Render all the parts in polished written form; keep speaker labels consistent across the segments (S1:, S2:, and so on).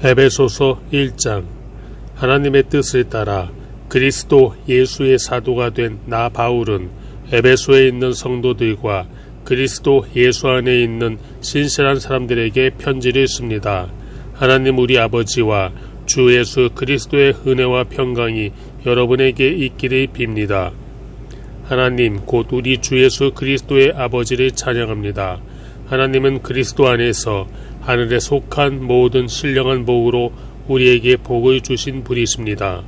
S1: 에베소서 1장. 하나님의 뜻을 따라 그리스도 예수의 사도가 된 나 바울은 에베소에 있는 성도들과 그리스도 예수 안에 있는 신실한 사람들에게 편지를 씁니다. 하나님 우리 아버지와 주 예수 그리스도의 은혜와 평강이 여러분에게 있기를 빕니다. 하나님 곧 우리 주 예수 그리스도의 아버지를 찬양합니다. 하나님은 그리스도 안에서 하늘에 속한 모든 신령한 복으로 우리에게 복을 주신 분이십니다.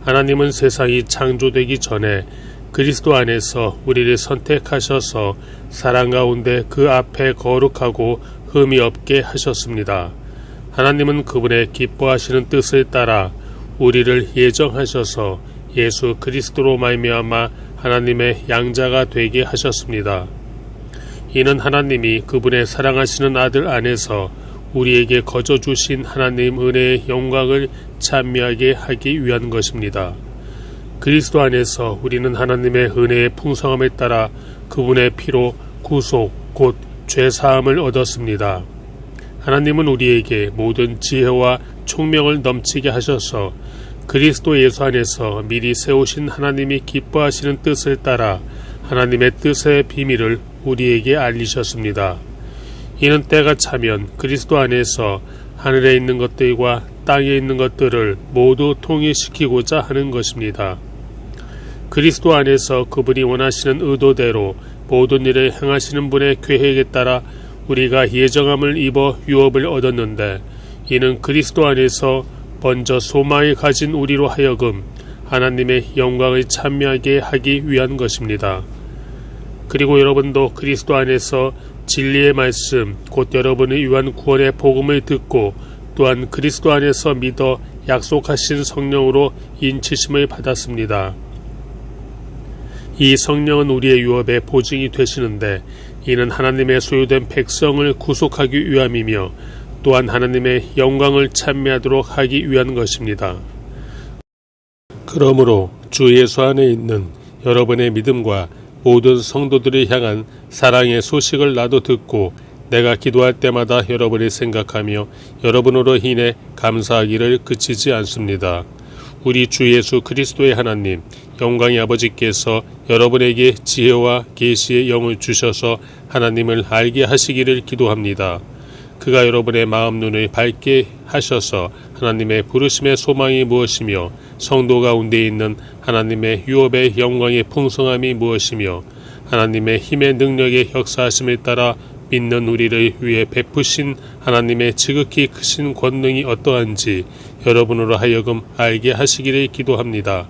S1: 하나님은 세상이 창조되기 전에 그리스도 안에서 우리를 선택하셔서 사랑 가운데 그 앞에 거룩하고 흠이 없게 하셨습니다. 하나님은 그분의 기뻐하시는 뜻을 따라 우리를 예정하셔서 예수 그리스도로 말미암아 하나님의 양자가 되게 하셨습니다. 이는 하나님이 그분의 사랑하시는 아들 안에서 우리에게 거저 주신 하나님 은혜의 영광을 찬미하게 하기 위한 것입니다. 그리스도 안에서 우리는 하나님의 은혜의 풍성함에 따라 그분의 피로 구속 곧 죄사함을 얻었습니다. 하나님은 우리에게 모든 지혜와 총명을 넘치게 하셔서 그리스도 예수 안에서 미리 세우신 하나님이 기뻐하시는 뜻을 따라 하나님의 뜻의 비밀을 우리에게 알리셨습니다. 이는 때가 차면 그리스도 안에서 하늘에 있는 것들과 땅에 있는 것들을 모두 통일시키고자 하는 것입니다. 그리스도 안에서 그분이 원하시는 의도대로 모든 일을 행하시는 분의 계획에 따라 우리가 예정함을 입어 유업을 얻었는데, 이는 그리스도 안에서 먼저 소망을 가진 우리로 하여금 하나님의 영광을 찬미하게 하기 위한 것입니다. 그리고 여러분도 그리스도 안에서 진리의 말씀 곧 여러분을 위한 구원의 복음을 듣고 또한 그리스도 안에서 믿어 약속하신 성령으로 인치심을 받았습니다. 이 성령은 우리의 유업의 보증이 되시는데, 이는 하나님의 소유된 백성을 구속하기 위함이며 또한 하나님의 영광을 찬미하도록 하기 위한 것입니다. 그러므로 주 예수 안에 있는 여러분의 믿음과 모든 성도들을 향한 사랑의 소식을 나도 듣고 내가 기도할 때마다 여러분을 생각하며 여러분으로 인해 감사하기를 그치지 않습니다. 우리 주 예수 그리스도의 하나님 영광의 아버지께서 여러분에게 지혜와 계시의 영을 주셔서 하나님을 알게 하시기를 기도합니다. 그가 여러분의 마음 눈을 밝게 하셔서 하나님의 부르심의 소망이 무엇이며 성도 가운데 있는 하나님의 유업의 영광의 풍성함이 무엇이며 하나님의 힘의 능력의 역사하심을 따라 믿는 우리를 위해 베푸신 하나님의 지극히 크신 권능이 어떠한지 여러분으로 하여금 알게 하시기를 기도합니다.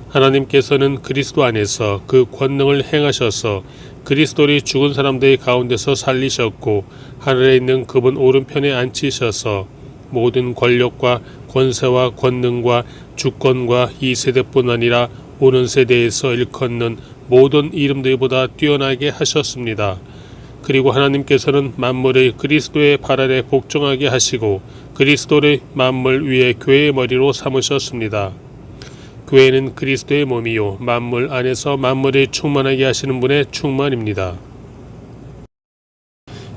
S1: 하나님께서는 그리스도 안에서 그 권능을 행하셔서 그리스도를 죽은 사람들 가운데서 살리셨고 하늘에 있는 그분 오른편에 앉히셔서 모든 권력과 권세와 권능과 주권과 이 세대뿐 아니라 오는 세대에서 일컫는 모든 이름들보다 뛰어나게 하셨습니다. 그리고 하나님께서는 만물을 그리스도의 발 아래 복종하게 하시고 그리스도를 만물 위에 교회의 머리로 삼으셨습니다. 교회는 그리스도의 몸이요 만물 안에서 만물을 충만하게 하시는 분의 충만입니다.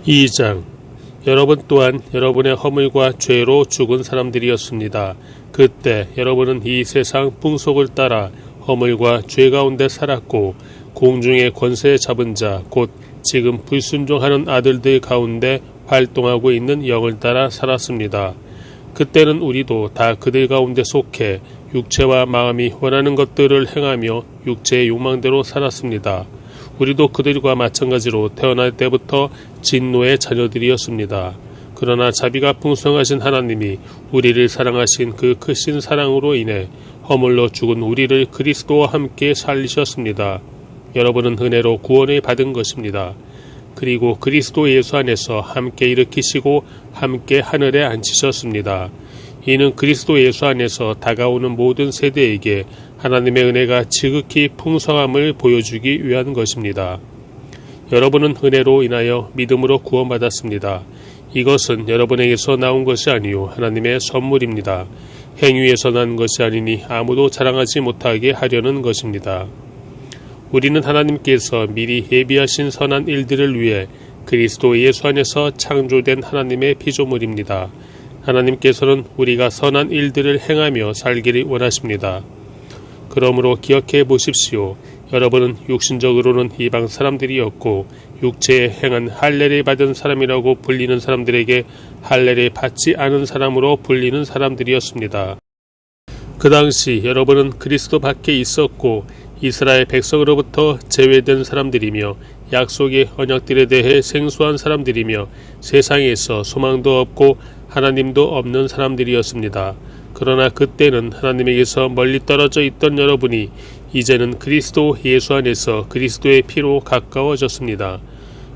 S1: 2장. 여러분 또한 여러분의 허물과 죄로 죽은 사람들이었습니다. 그때 여러분은 이 세상 풍속을 따라 허물과 죄 가운데 살았고 공중의 권세 잡은 자 곧 지금 불순종하는 아들들 가운데 활동하고 있는 영을 따라 살았습니다. 그때는 우리도 다 그들 가운데 속해 육체와 마음이 원하는 것들을 행하며 육체의 욕망대로 살았습니다. 우리도 그들과 마찬가지로 태어날 때부터 진노의 자녀들이었습니다. 그러나 자비가 풍성하신 하나님이 우리를 사랑하신 그 크신 사랑으로 인해 허물로 죽은 우리를 그리스도와 함께 살리셨습니다. 여러분은 은혜로 구원을 받은 것입니다. 그리고 그리스도 예수 안에서 함께 일으키시고 함께 하늘에 앉히셨습니다. 이는 그리스도 예수 안에서 다가오는 모든 세대에게 하나님의 은혜가 지극히 풍성함을 보여주기 위한 것입니다. 여러분은 은혜로 인하여 믿음으로 구원받았습니다. 이것은 여러분에게서 나온 것이 아니요 하나님의 선물입니다. 행위에서 난 것이 아니니 아무도 자랑하지 못하게 하려는 것입니다. 우리는 하나님께서 미리 예비하신 선한 일들을 위해 그리스도 예수 안에서 창조된 하나님의 피조물입니다. 하나님께서는 우리가 선한 일들을 행하며 살기를 원하십니다. 그러므로 기억해 보십시오. 여러분은 육신적으로는 이방 사람들이었고 육체에 행한 할례를 받은 사람이라고 불리는 사람들에게 할례를 받지 않은 사람으로 불리는 사람들이었습니다. 그 당시 여러분은 그리스도 밖에 있었고 이스라엘 백성으로부터 제외된 사람들이며 약속의 언약들에 대해 생소한 사람들이며 세상에서 소망도 없고 하나님도 없는 사람들이었습니다. 그러나 그때는 하나님에게서 멀리 떨어져 있던 여러분이 이제는 그리스도 예수 안에서 그리스도의 피로 가까워졌습니다.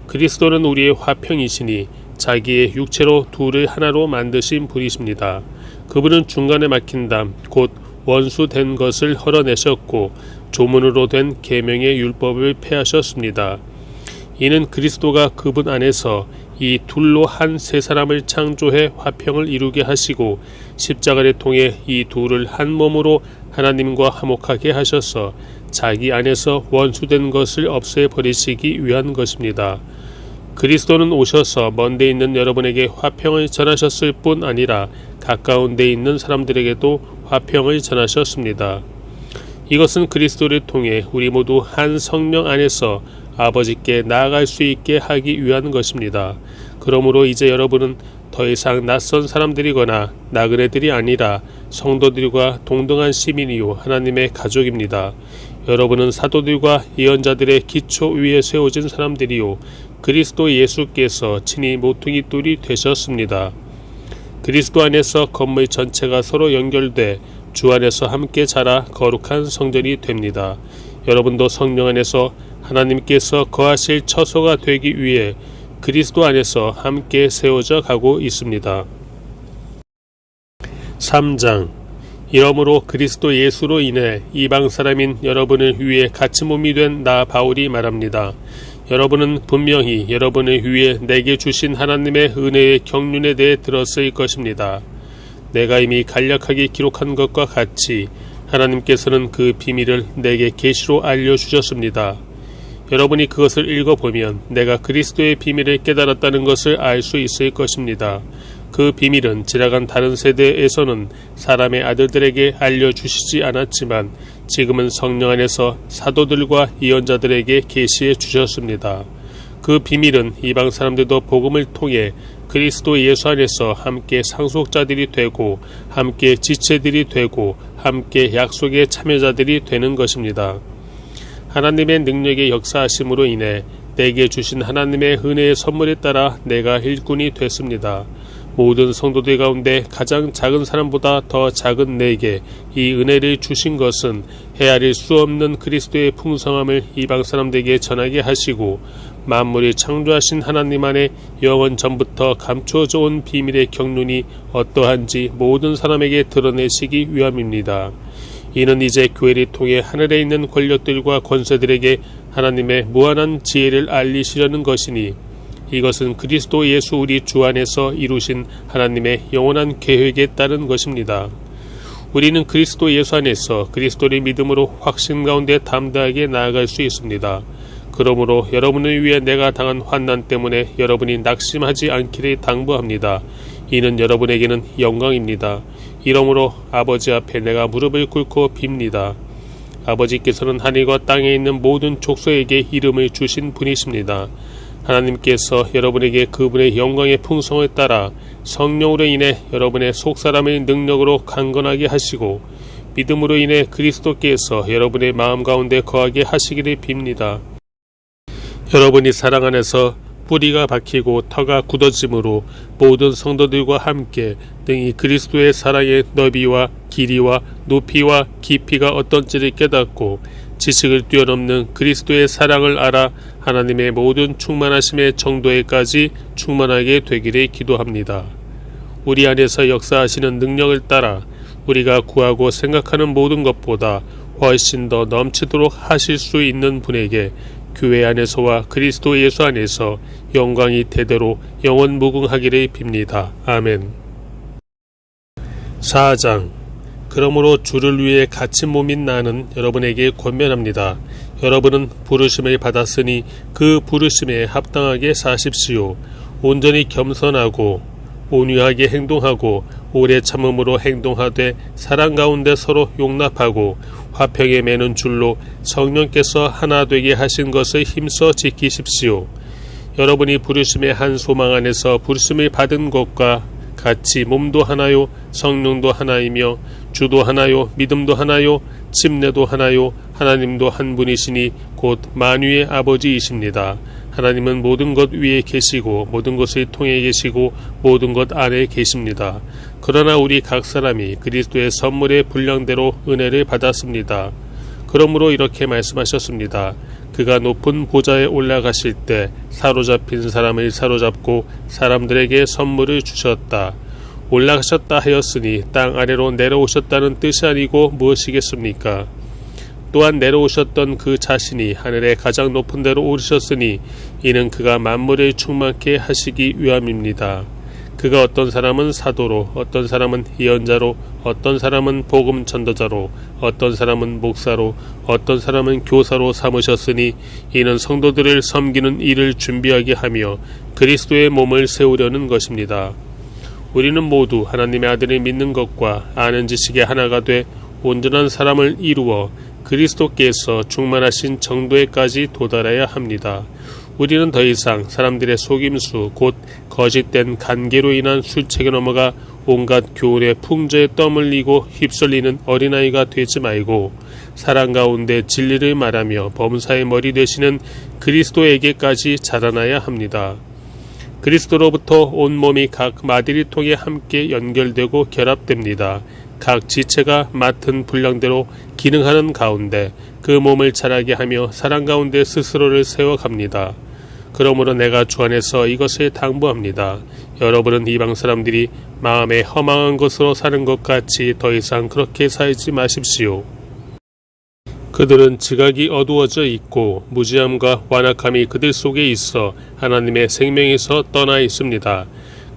S1: 그리스도는 우리의 화평이시니 자기의 육체로 둘을 하나로 만드신 분이십니다. 그분은 중간에 막힌 담 곧 원수된 것을 헐어내셨고 조문으로 된 계명의 율법을 폐하셨습니다. 이는 그리스도가 그분 안에서 이 둘로 한 세 사람을 창조해 화평을 이루게 하시고 십자가를 통해 이 둘을 한 몸으로 하나님과 화목하게 하셔서 자기 안에서 원수된 것을 없애버리시기 위한 것입니다. 그리스도는 오셔서 먼데 있는 여러분에게 화평을 전하셨을 뿐 아니라 가까운 데 있는 사람들에게도 화평을 전하셨습니다. 이것은 그리스도를 통해 우리 모두 한 성령 안에서 아버지께 나아갈 수 있게 하기 위한 것입니다. 그러므로 이제 여러분은 더 이상 낯선 사람들이거나 나그네들이 아니라 성도들과 동등한 시민이요 하나님의 가족입니다. 여러분은 사도들과 예언자들의 기초 위에 세워진 사람들이요 그리스도 예수께서 친히 모퉁이 돌이 되셨습니다. 그리스도 안에서 건물 전체가 서로 연결돼 주 안에서 함께 자라 거룩한 성전이 됩니다. 여러분도 성령 안에서 하나님께서 거하실 처소가 되기 위해 그리스도 안에서 함께 세워져 가고 있습니다. 3장 이러므로 그리스도 예수로 인해 이방 사람인 여러분을 위해 같이 몸이 된 나 바울이 말합니다. 여러분은 분명히 여러분을 위해 내게 주신 하나님의 은혜의 경륜에 대해 들었을 것입니다. 내가 이미 간략하게 기록한 것과 같이 하나님께서는 그 비밀을 내게 계시로 알려주셨습니다. 여러분이 그것을 읽어보면 내가 그리스도의 비밀을 깨달았다는 것을 알 수 있을 것입니다. 그 비밀은 지나간 다른 세대에서는 사람의 아들들에게 알려주시지 않았지만 지금은 성령 안에서 사도들과 예언자들에게 계시해 주셨습니다. 그 비밀은 이방 사람들도 복음을 통해 그리스도 예수 안에서 함께 상속자들이 되고 함께 지체들이 되고 함께 약속의 참여자들이 되는 것입니다. 하나님의 능력의 역사하심으로 인해 내게 주신 하나님의 은혜의 선물에 따라 내가 일꾼이 됐습니다. 모든 성도들 가운데 가장 작은 사람보다 더 작은 내게 이 은혜를 주신 것은 헤아릴 수 없는 그리스도의 풍성함을 이방 사람들에게 전하게 하시고 만물을 창조하신 하나님 안에 영원 전부터 감추어져 온 비밀의 경륜이 어떠한지 모든 사람에게 드러내시기 위함입니다. 이는 이제 교회를 통해 하늘에 있는 권력들과 권세들에게 하나님의 무한한 지혜를 알리시려는 것이니 이것은 그리스도 예수 우리 주 안에서 이루신 하나님의 영원한 계획에 따른 것입니다. 우리는 그리스도 예수 안에서 그리스도를 믿음으로 확신 가운데 담대하게 나아갈 수 있습니다. 그러므로 여러분을 위해 내가 당한 환난 때문에 여러분이 낙심하지 않기를 당부합니다. 이는 여러분에게는 영광입니다. 이러므로 아버지 앞에 내가 무릎을 꿇고 빕니다. 아버지께서는 하늘과 땅에 있는 모든 족속에게 이름을 주신 분이십니다. 하나님께서 여러분에게 그분의 영광의 풍성을 따라 성령으로 인해 여러분의 속사람의 능력으로 강건하게 하시고 믿음으로 인해 그리스도께서 여러분의 마음 가운데 거하게 하시기를 빕니다. 여러분이 사랑 안에서 뿌리가 박히고 터가 굳어짐으로 모든 성도들과 함께 능히 그리스도의 사랑의 너비와 길이와 높이와 깊이가 어떤지를 깨닫고 지식을 뛰어넘는 그리스도의 사랑을 알아 하나님의 모든 충만하심의 정도에까지 충만하게 되기를 기도합니다. 우리 안에서 역사하시는 능력을 따라 우리가 구하고 생각하는 모든 것보다 훨씬 더 넘치도록 하실 수 있는 분에게 교회 안에서와 그리스도 예수 안에서 영광이 대대로 영원 무궁하기를 빕니다. 아멘. 4장 그러므로 주를 위해 갇힌 몸인 나는 여러분에게 권면합니다. 여러분은 부르심을 받았으니 그 부르심에 합당하게 사십시오. 온전히 겸손하고 온유하게 행동하고 오래 참음으로 행동하되 사랑 가운데 서로 용납하고 화평에 매는 줄로 성령께서 하나 되게 하신 것을 힘써 지키십시오. 여러분이 부르심의 한 소망 안에서 부르심을 받은 것과 같이 몸도 하나요, 성령도 하나이며 주도 하나요, 믿음도 하나요, 침례도 하나요, 하나님도 한 분이시니 곧 만유의 아버지이십니다. 하나님은 모든 것 위에 계시고 모든 것을 통해 계시고 모든 것 안에 계십니다. 그러나 우리 각 사람이 그리스도의 선물의 분량대로 은혜를 받았습니다. 그러므로 이렇게 말씀하셨습니다. 그가 높은 보좌에 올라가실 때 사로잡힌 사람을 사로잡고 사람들에게 선물을 주셨다. 올라가셨다 하였으니 땅 아래로 내려오셨다는 뜻이 아니고 무엇이겠습니까? 또한 내려오셨던 그 자신이 하늘의 가장 높은 데로 오르셨으니 이는 그가 만물을 충만케 하시기 위함입니다. 그가 어떤 사람은 사도로, 어떤 사람은 예언자로, 어떤 사람은 복음 전도자로, 어떤 사람은 목사로, 어떤 사람은 교사로 삼으셨으니 이는 성도들을 섬기는 일을 준비하게 하며 그리스도의 몸을 세우려는 것입니다. 우리는 모두 하나님의 아들을 믿는 것과 아는 지식의 하나가 돼 온전한 사람을 이루어 그리스도께서 충만하신 정도에까지 도달해야 합니다. 우리는 더 이상 사람들의 속임수 곧 거짓된 간계로 인한 술책에 넘어가 온갖 교훈의 풍조에 떠밀리고 휩쓸리는 어린아이가 되지 말고 사랑 가운데 진리를 말하며 범사의 머리 되시는 그리스도에게까지 자라나야 합니다. 그리스도로부터 온몸이 각 마디를 통해 함께 연결되고 결합됩니다. 각 지체가 맡은 분량대로 기능하는 가운데 그 몸을 자라게 하며 사랑 가운데 스스로를 세워갑니다. 그러므로 내가 주 안에서 이것을 당부합니다. 여러분은 이방 사람들이 마음에 허망한 것으로 사는 것 같이 더 이상 그렇게 살지 마십시오. 그들은 지각이 어두워져 있고 무지함과 완악함이 그들 속에 있어 하나님의 생명에서 떠나 있습니다.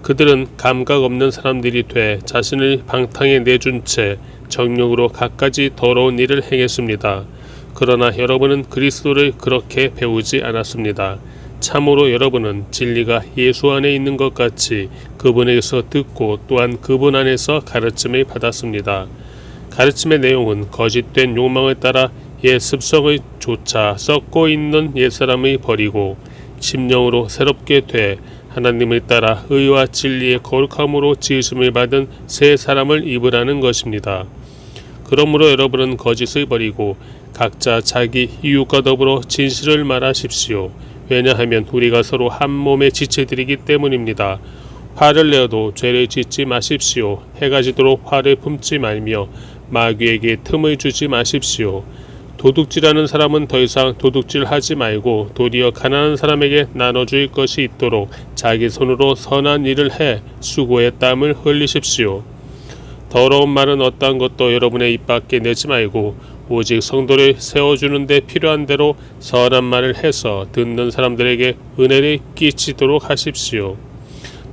S1: 그들은 감각 없는 사람들이 돼 자신을 방탕에 내준 채 정욕으로 갖가지 더러운 일을 행했습니다. 그러나 여러분은 그리스도를 그렇게 배우지 않았습니다. 참으로 여러분은 진리가 예수 안에 있는 것 같이 그분에게서 듣고 또한 그분 안에서 가르침을 받았습니다. 가르침의 내용은 거짓된 욕망을 따라 옛 습성을 쫓아 썩고 있는 옛사람을 버리고 심령으로 새롭게 돼 하나님을 따라 의와 진리의 거룩함으로 지으심을 받은 새 사람을 입으라는 것입니다. 그러므로 여러분은 거짓을 버리고 각자 자기 이웃과 더불어 진실을 말하십시오. 왜냐하면 우리가 서로 한 몸의 지체들이기 때문입니다. 화를 내어도 죄를 짓지 마십시오. 해가 지도록 화를 품지 말며 마귀에게 틈을 주지 마십시오. 도둑질하는 사람은 더 이상 도둑질하지 말고 도리어 가난한 사람에게 나눠줄 것이 있도록 자기 손으로 선한 일을 해 수고의 땀을 흘리십시오. 더러운 말은 어떠한 것도 여러분의 입 밖에 내지 말고 오직 성도를 세워주는 데 필요한 대로 선한 말을 해서 듣는 사람들에게 은혜를 끼치도록 하십시오.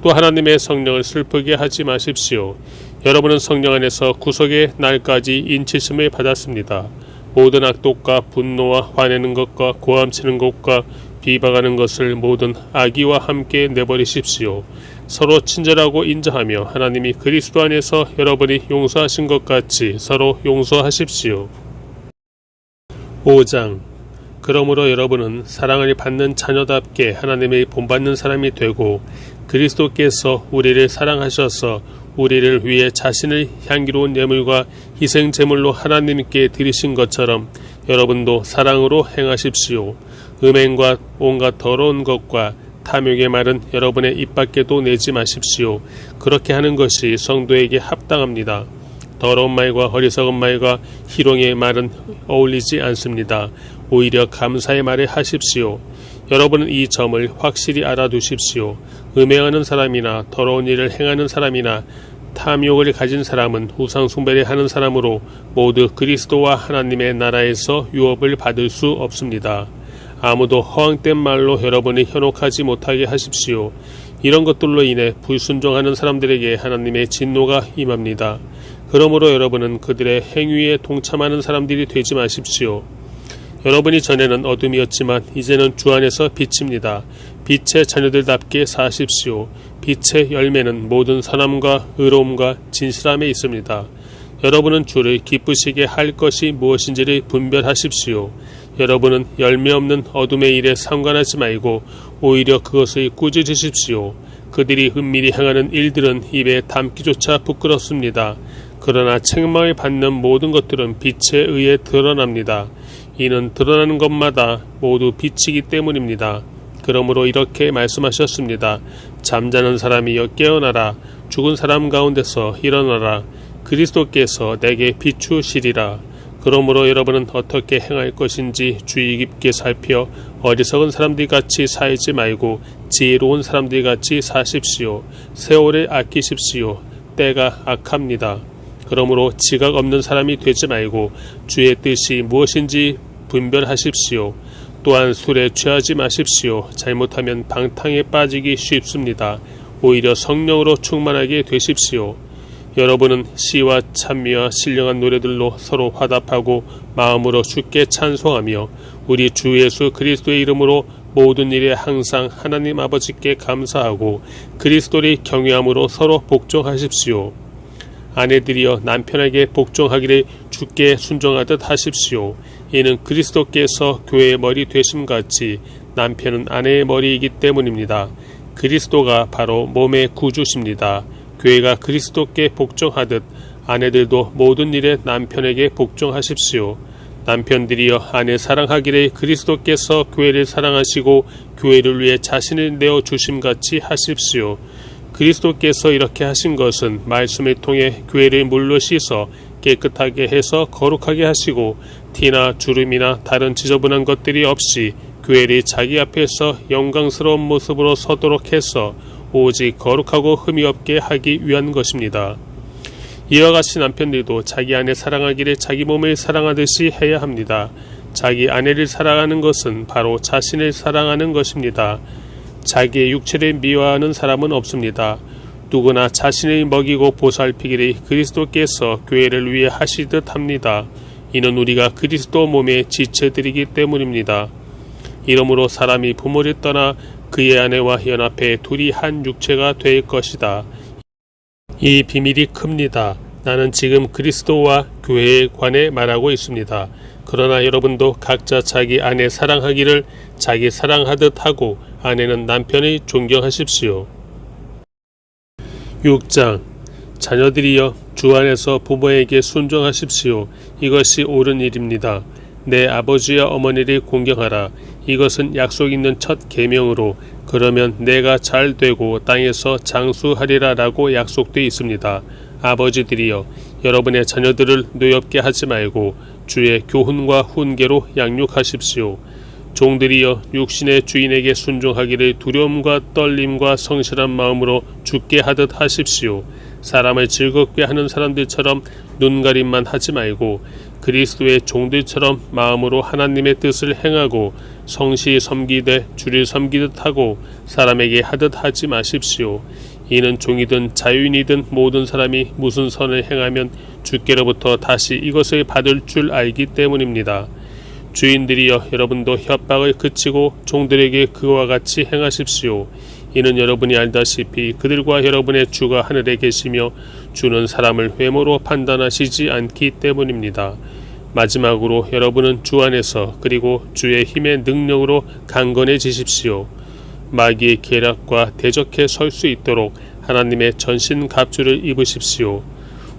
S1: 또 하나님의 성령을 슬프게 하지 마십시오. 여러분은 성령 안에서 구속의 날까지 인치심을 받았습니다. 모든 악독과 분노와 화내는 것과 고함치는 것과 비방하는 것을 모든 악의와 함께 내버리십시오. 서로 친절하고 인자하며 하나님이 그리스도 안에서 여러분이 용서하신 것 같이 서로 용서하십시오. 5장. 그러므로 여러분은 사랑을 받는 자녀답게 하나님의 본받는 사람이 되고 그리스도께서 우리를 사랑하셔서 우리를 위해 자신을 향기로운 예물과 희생 제물로 하나님께 드리신 것처럼 여러분도 사랑으로 행하십시오. 음행과 온갖 더러운 것과 탐욕의 말은 여러분의 입 밖에도 내지 마십시오. 그렇게 하는 것이 성도에게 합당합니다. 더러운 말과 어리석은 말과 희롱의 말은 어울리지 않습니다. 오히려 감사의 말을 하십시오. 여러분은 이 점을 확실히 알아두십시오. 음행하는 사람이나 더러운 일을 행하는 사람이나 탐욕을 가진 사람은 우상 숭배를 하는 사람으로 모두 그리스도와 하나님의 나라에서 유업을 받을 수 없습니다. 아무도 허황된 말로 여러분을 현혹하지 못하게 하십시오. 이런 것들로 인해 불순종하는 사람들에게 하나님의 진노가 임합니다. 그러므로 여러분은 그들의 행위에 동참하는 사람들이 되지 마십시오. 여러분이 전에는 어둠이었지만 이제는 주 안에서 빛입니다. 빛의 자녀들답게 사십시오. 빛의 열매는 모든 선함과 의로움과 진실함에 있습니다. 여러분은 주를 기쁘시게 할 것이 무엇인지를 분별하십시오. 여러분은 열매 없는 어둠의 일에 상관하지 말고 오히려 그것을 꾸짖으십시오. 그들이 은밀히 행하는 일들은 입에 담기조차 부끄럽습니다. 그러나 책망을 받는 모든 것들은 빛에 의해 드러납니다. 이는 드러나는 것마다 모두 빛이기 때문입니다. 그러므로 이렇게 말씀하셨습니다. 잠자는 사람이여 깨어나라. 죽은 사람 가운데서 일어나라. 그리스도께서 내게 비추시리라. 그러므로 여러분은 어떻게 행할 것인지 주의 깊게 살펴 어리석은 사람들 같이 살지 말고 지혜로운 사람들 같이 사십시오. 세월을 아끼십시오. 때가 악합니다. 그러므로 지각 없는 사람이 되지 말고 주의 뜻이 무엇인지 분별하십시오. 또한 술에 취하지 마십시오. 잘못하면 방탕에 빠지기 쉽습니다. 오히려 성령으로 충만하게 되십시오. 여러분은 시와 찬미와 신령한 노래들로 서로 화답하고 마음으로 주께 찬송하며 우리 주 예수 그리스도의 이름으로 모든 일에 항상 하나님 아버지께 감사하고 그리스도를 경외함으로 서로 복종하십시오. 아내들이여 남편에게 복종하기를 주께 순종하듯 하십시오. 이는 그리스도께서 교회의 머리 되심같이 남편은 아내의 머리이기 때문입니다. 그리스도가 바로 몸의 구주십니다. 교회가 그리스도께 복종하듯 아내들도 모든 일에 남편에게 복종하십시오. 남편들이여 아내 사랑하기를 그리스도께서 교회를 사랑하시고 교회를 위해 자신을 내어주심같이 하십시오. 그리스도께서 이렇게 하신 것은 말씀을 통해 교회를 물로 씻어 깨끗하게 해서 거룩하게 하시고 티나 주름이나 다른 지저분한 것들이 없이 교회를 자기 앞에서 영광스러운 모습으로 서도록 해서 오직 거룩하고 흠이 없게 하기 위한 것입니다. 이와 같이 남편들도 자기 아내 사랑하기를 자기 몸을 사랑하듯이 해야 합니다. 자기 아내를 사랑하는 것은 바로 자신을 사랑하는 것입니다. 자기의 육체를 미워하는 사람은 없습니다. 누구나 자신을 먹이고 보살피기를 그리스도께서 교회를 위해 하시듯 합니다. 이는 우리가 그리스도 몸의 지체들이기 때문입니다. 이러므로 사람이 부모를 떠나 그의 아내와 연합해 둘이 한 육체가 될 것이다. 이 비밀이 큽니다. 나는 지금 그리스도와 교회에 관해 말하고 있습니다. 그러나 여러분도 각자 자기 아내 사랑하기를 자기 사랑하듯 하고 아내는 남편을 존경하십시오. 6장 자녀들이여 주 안에서 부모에게 순종하십시오. 이것이 옳은 일입니다. 내 아버지와 어머니를 공경하라. 이것은 약속 있는 첫 계명으로 그러면 내가 잘 되고 땅에서 장수하리라 라고 약속되어 있습니다. 아버지들이여 여러분의 자녀들을 노엽게 하지 말고 주의 교훈과 훈계로 양육하십시오. 종들이여 육신의 주인에게 순종하기를 두려움과 떨림과 성실한 마음으로 죽게 하듯 하십시오. 사람을 즐겁게 하는 사람들처럼 눈가림만 하지 말고 그리스도의 종들처럼 마음으로 하나님의 뜻을 행하고 성실히 섬기되 주를 섬기듯 하고 사람에게 하듯 하지 마십시오. 이는 종이든 자유인이든 모든 사람이 무슨 선을 행하면 주께로부터 다시 이것을 받을 줄 알기 때문입니다. 주인들이여 여러분도 협박을 그치고 종들에게 그와 같이 행하십시오. 이는 여러분이 알다시피 그들과 여러분의 주가 하늘에 계시며 주는 사람을 외모로 판단하시지 않기 때문입니다. 마지막으로 여러분은 주 안에서 그리고 주의 힘의 능력으로 강건해지십시오. 마귀의 계략과 대적해 설 수 있도록 하나님의 전신 갑주를 입으십시오.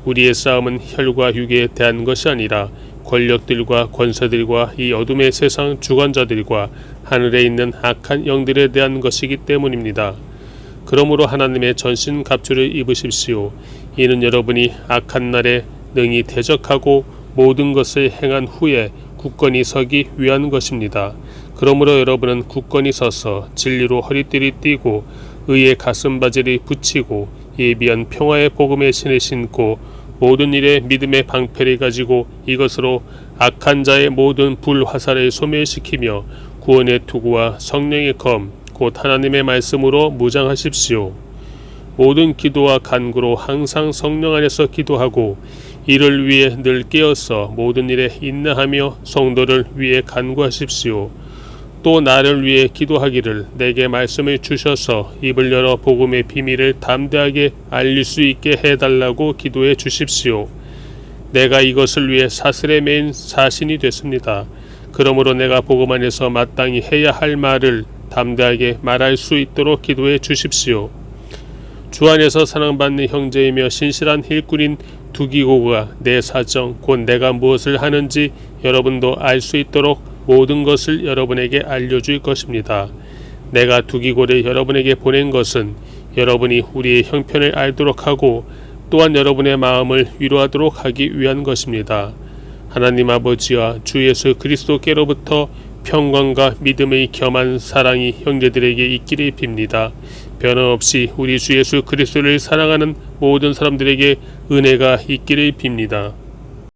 S1: 우리의 싸움은 혈과 육에 대한 것이 아니라 권력들과 권세들과 이 어둠의 세상 주관자들과 하늘에 있는 악한 영들에 대한 것이기 때문입니다. 그러므로 하나님의 전신 갑주를 입으십시오. 이는 여러분이 악한 날에 능히 대적하고 모든 것을 행한 후에 굳건히 서기 위한 것입니다. 그러므로 여러분은 굳건히 서서 진리로 허리띠를 띠고 의의 가슴바지를 붙이고 예비한 평화의 복음의 신을 신고 모든 일에 믿음의 방패를 가지고 이것으로 악한 자의 모든 불화살을 소멸시키며 구원의 투구와 성령의 검 곧 하나님의 말씀으로 무장하십시오. 모든 기도와 간구로 항상 성령 안에서 기도하고 이를 위해 늘 깨어서 모든 일에 인내하며 성도를 위해 간구하십시오. 또 나를 위해 기도하기를 내게 말씀을 주셔서 입을 열어 복음의 비밀을 담대하게 알릴 수 있게 해달라고 기도해 주십시오. 내가 이것을 위해 사슬에 매인 사신이 됐습니다. 그러므로 내가 복음 안에서 마땅히 해야 할 말을 담대하게 말할 수 있도록 기도해 주십시오. 주 안에서 사랑받는 형제이며 신실한 일꾼인 두기고가 내 사정 곧 내가 무엇을 하는지 여러분도 알 수 있도록 모든 것을 여러분에게 알려줄 것입니다. 내가 두기고를 여러분에게 보낸 것은 여러분이 우리의 형편을 알도록 하고 또한 여러분의 마음을 위로하도록 하기 위한 것입니다. 하나님 아버지와 주 예수 그리스도께로부터 평강과 믿음의 겸한 사랑이 형제들에게 있기를 빕니다. 변함없이 우리 주 예수 그리스도를 사랑하는 모든 사람들에게 은혜가 있기를 빕니다.